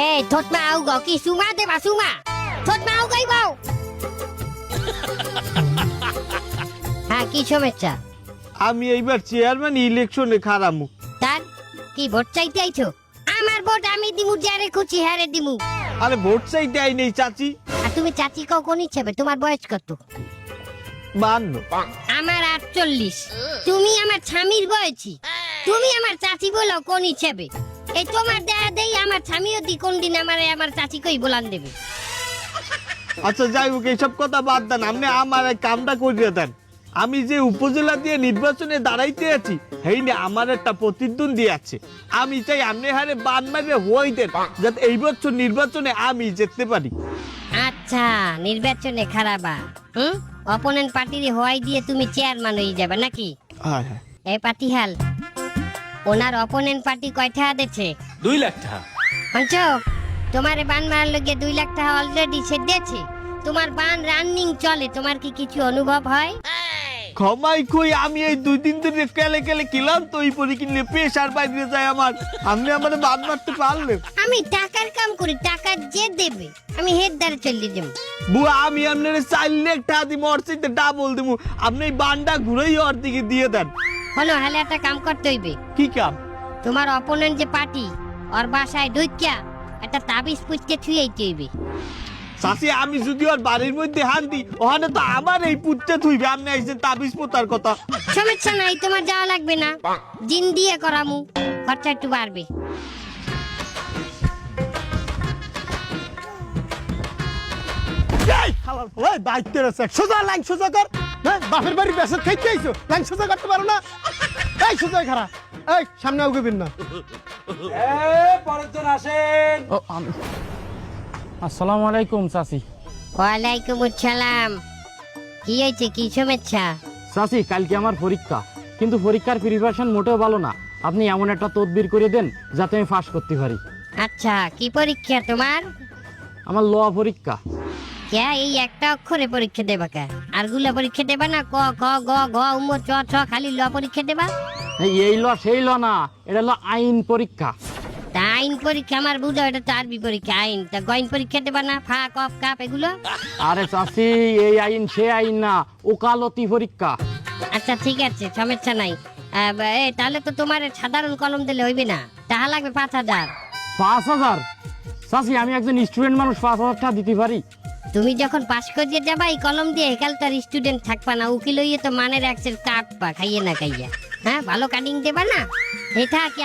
এই থতমা আউ গো কি সুমা দেবা সুমা থতমা আউ গাইবাও হ্যাঁ কি সমস্যা আমি এইবার চেয়ারম্যান ইলেকশনে খারামু। তার কি ভোট চাইতে আইছো আমার ভোট আমি দিমু যারে খুশি হারে দিমু। আরে ভোট চাইতে আই নেই চাচি। আর তুমি চাচি কও কোন হিসেবে তোমার বয়স কত? 52। আমার 48। তুমি আমার স্বামীর বয়সী, তুমি আমার চাচি বলো কোন হিসেবে? এই তোমার দেয়া দেই আমার স্বামীও দি কোন দিন আমার চাচি কই বলান দেবে। আচ্ছা যাই হোক এইসব কথা বাদ দেন, আপনি আমার এক কামটা করিয়ে দেন। আমি যে উপজেলা দিয়ে নির্বাচনে দাঁড়াইতে আছি হেইনে আমার একটা প্রতিদ্বন্দ্বী আছে। আমি চাই আপনি হারে বান মারে হই দেন যাতে এই বছর নির্বাচনে আমি জিততে পারি। আচ্ছা নির্বাচনে খারাপা অপোনেন্ট পার্টির হওয়াই দিয়ে তুমি চেয়ারম্যান হয়ে যাবে নাকি? হ্যাঁ হ্যাঁ। এই পাতিহাল ওনার অপোনেন্ট পার্টি কয়টা দিয়েছে? 2 লাখ টাকা। পঞ্চো তোমারে বান মারার লগে 2 লাখ টাকা অলরেডি সে দিয়েছে। তোমার বান রানিং চলে, তোমার কি কিছু অনুভব হয়? ক্ষমাই কই আমি এই 2 দিন ধরে কেলে কেলে কিলাম তো এই পরি কিনলে প্রেশার বাইরে যায় আমার। আপনি আমারে বাদ মারতে পারলেন? আমি টাকার কাম করি, টাকা যে দেবে আমি হেড দ্বারে চলে যাব। বুয়া আমি আপনার 4 লাখ টাকা দিব, ওর চাইতে ডাবল দিব। আপনি এই বানটা ঘুরেই ওর দিকে দিয়ে দেন। হলো হলে একটা কাম করতে হইবে। কি কাম? তোমার অপোনেন্ট যে পার্টি ওর বাসায় ঢুকিয়া একটা তাবিজ পুঁতকে থুইতে হইবে। চাচি আমি যদি ওর বাড়ির মধ্যে হান দিই ওখানে তো আমার এই পুত্তে থুইবে। আপনি আইছেন তাবিজ পোতার কথা। সমস্যা নাই, তোমার যাওয়া লাগবে না, জিন দিয়ে করামু, খরচা একটু বাড়বে। এই হালাল ওই দায়িত্বের আছে সোজা লাইন সোজা কর। হ্যাঁ বাপের বাড়ি বেসত খাইতে আইছো, লাইন সোজা করতে পারো না? এই সোজা খারা, এই সামনে উগবেন না। পরেরজন আসেন। আসসালামু আলাইকুম চাচি। ওয়ালাইকুম আসসালাম। কি হয়েছে, কি সমস্যা? চাচি কালকে আমার পরীক্ষা, কিন্তু পরীক্ষার প্রিপারেশন মোটেও ভালো না। আপনি এমন একটা তদবির করে দেন যাতে আমি পাস করতে পারি। আচ্ছা কি পরীক্ষা তোমার? আমার ল পরীক্ষা। কে এই একটা অক্ষরে পরীক্ষা দেবা কে? আর গুলা পরীক্ষা দেবা না? ক খ গ ঘ উম চ ছ খালি ল পরীক্ষা দেবা? এই ল সেই ল না, এটা হলো আইন পরীক্ষা। তা আইন পরীক্ষা আমার বুঝো, এটা তো আরবি পরীক্ষা। আইন তা গইন পরীক্ষা দেবা না? ফা কফ কাপ এগুলো? আরে চাচি এই আইন সে আইন না, ওকালতি পরীক্ষা। আচ্ছা ঠিক আছে, সমস্যা নাই। তাহলে তো তোমার সাধারণ কলম দিলে হইবে না, টাকা লাগবে 5000। 5000? চাচি আমি একজন স্টুডেন্ট মানুষ, 5000 টাকা দিতে পারি? তুমি যখন পাস করিয়ে যাবা এই কলম দিয়ে, একাল তার স্টুডেন্ট থাকবা না, উকিল হইয়ে তো মানের একসের কাটবা খাইয়ে না খাইয়া। হ্যাঁ ভালো কাটিং দেবা না, এটা কি